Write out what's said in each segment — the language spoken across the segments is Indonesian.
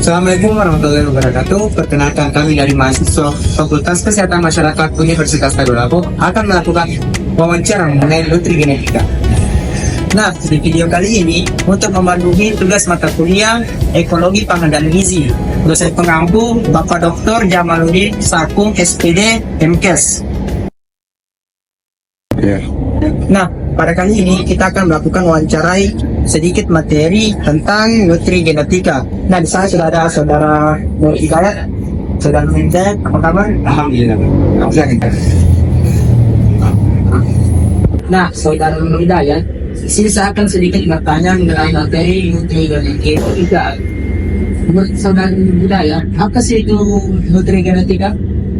Assalamualaikum warahmatullahi wabarakatuh. Perkenalkan, kami dari mahasiswa Fakultas Kesehatan Masyarakat Universitas Tadulako akan melakukan wawancara mengenai nutrigenetika. Nah, di video kali ini untuk memenuhi tugas mata kuliah Ekologi Pangan dan Gizi, dosen pengampu Bapak Dr. Jamaluddin Sakung SPD MKes. Nah, pada kali ini kita akan melakukan wawancarai sedikit materi tentang nutrigenetika. Nah, di sana sudah ada saudara Nur Hidayat. Saudara Nur Hidayat, apa kabar? Alhamdulillah. Nah, saudara Nur Hidayat, di sini saya akan sedikit bertanya mengenai materi nutrigenetika. Menurut saudara Nur Hidayat, apa sih itu nutrigenetika?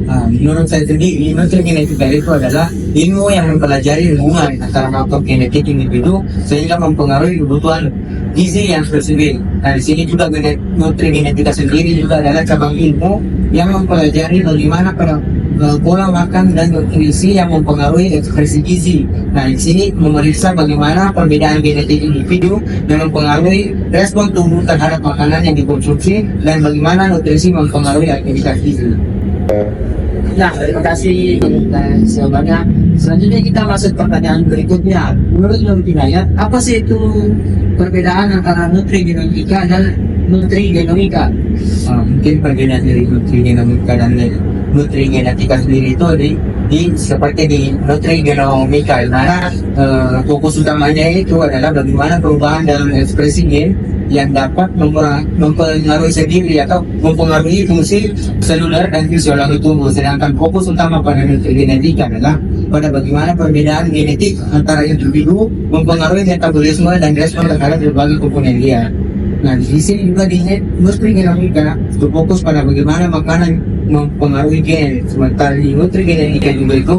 Menurut saya sendiri, nutrigenetika itu adalah ilmu yang mempelajari hubungan antara faktor genetik individu sehingga mempengaruhi kebutuhan gizi yang spesifik. Nah, di sini juga nutrigenetika sendiri juga adalah cabang ilmu yang mempelajari bagaimana pola makan dan nutrisi yang mempengaruhi ekspresi gizi. Nah, di sini memeriksa bagaimana perbedaan genetik individu yang mempengaruhi respon tubuh terhadap makanan yang dikonsumsi dan bagaimana nutrisi mempengaruhi aktivitas gizi. Nah, terima kasih jawabannya. Selanjutnya kita masuk pertanyaan berikutnya. Menurut Nur Hidayat, apa sih itu perbedaan antara nutrigenetika dan nutrigenomika? Mungkin perbedaan dari nutrigenomika dan nutrigenetika sendiri itu seperti di nutrigenomika, karena fokus utamanya itu adalah bagaimana perubahan dalam ekspresi gen yang dapat mempengaruhi sendiri atau mempengaruhi fungsi seluler dan fisiologi tubuh. Sedangkan fokus utama pada nutrigenetika adalah pada bagaimana perbedaan genetik antara individu mempengaruhi metabolisme dan respon terhadap berbagai komponen dia. Nah, di sini juga di nutrigenomika berfokus pada bagaimana makanan mempengaruhi gen, sementara di nutrigenetika juga itu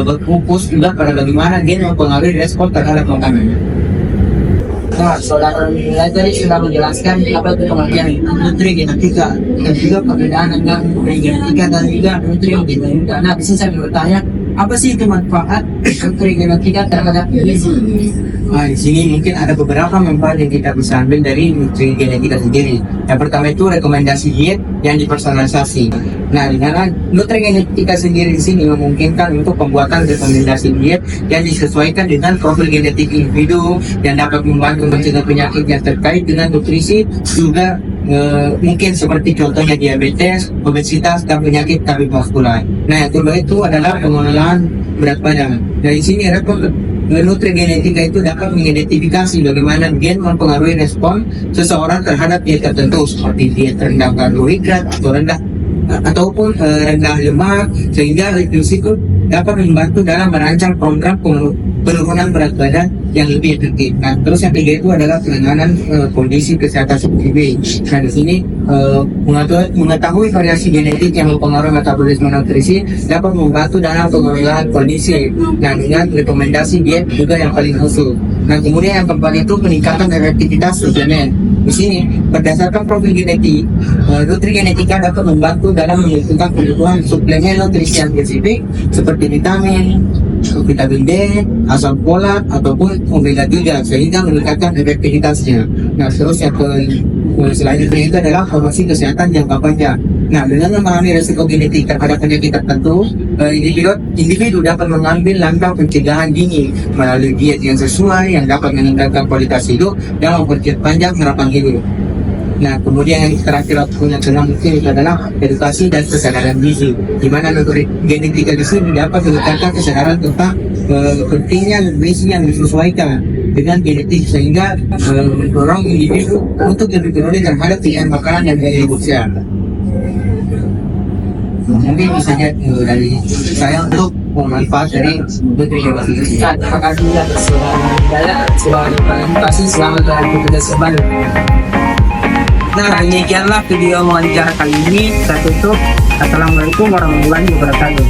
berfokus juga pada bagaimana gen mempengaruhi respon terhadap makanan. Nah, saudara Nur tadi sudah menjelaskan apa itu pengertian nutrigenetika dan juga perbedaan antara nutrigenetika dan juga nutrigenomika. Nah, di sini saya bertanya, apa sih itu manfaat nutrigenetika terhadap gizi? Nah, di sini mungkin ada beberapa manfaat yang kita bisa ambil dari nutrigenetika sendiri. Yang pertama itu rekomendasi diet yang dipersonalisasi. Nah, di mana nutrigenetika sendiri di sini memungkinkan untuk pembuatan rekomendasi diet yang disesuaikan dengan profil genetik individu yang dapat membantu mencegah penyakit yang terkait dengan nutrisi, juga mungkin seperti contohnya diabetes, obesitas, dan penyakit kardiovaskular. Nah, yang kedua itu adalah pengelolaan berat badan. Dari sini nutrigenetika itu dapat mengidentifikasi bagaimana gen mempengaruhi respon seseorang terhadap diet tertentu, seperti diet rendah karbohidrat atau ataupun rendah lemak, sehingga itu dapat membantu dalam merancang program penurunan berat badan yang lebih efektif. Nah, terus yang ketiga itu adalah penanganan kondisi kesehatan seperti Nah, di sini mengetahui variasi genetik yang mempengaruhi metabolisme nutrisi dapat membantu dalam pengelolaan kondisi. Nah, dengan rekomendasi diet juga yang paling khusus. Nah, kemudian yang keempat itu peningkatan efektivitas suplemen. Di sini berdasarkan profil genetik, nutrigenetika dapat membantu dalam menentukan kebutuhan suplemen nutrisi yang spesifik seperti vitamin D, asam folat ataupun omega 3 sehingga meningkatkan efektivitasnya. Nah, terus yang selanjutnya itu adalah promosi kesehatan jangka panjang. Nah, dengan memahami risiko genetik terhadap penyakit tertentu, individu dapat mengambil langkah pencegahan dini melalui diet yang sesuai yang dapat meningkatkan kualitas hidup dan memperpanjang harapan hidup. Nah, kemudian yang terakhir yang sedang mungkin itu adalah edukasi dan kesadaran gizi, di mana nutrigenetika di sini dapat meningkatkan kesadaran tentang pentingnya nutrisi yang disesuaikan dengan genetik sehingga mendorong individu untuk lebih peduli terhadap pilihan makanan yang dibutuhkan. Mungkin misalnya dari saya untuk manfaat dari nutrigenetika. Terima kasih atas terima kasih, selamat beraktivitas kembali. Nah, demikianlah video wawancara kali ini. Saya tutup. Assalamualaikum warahmatullahi wabarakatuh.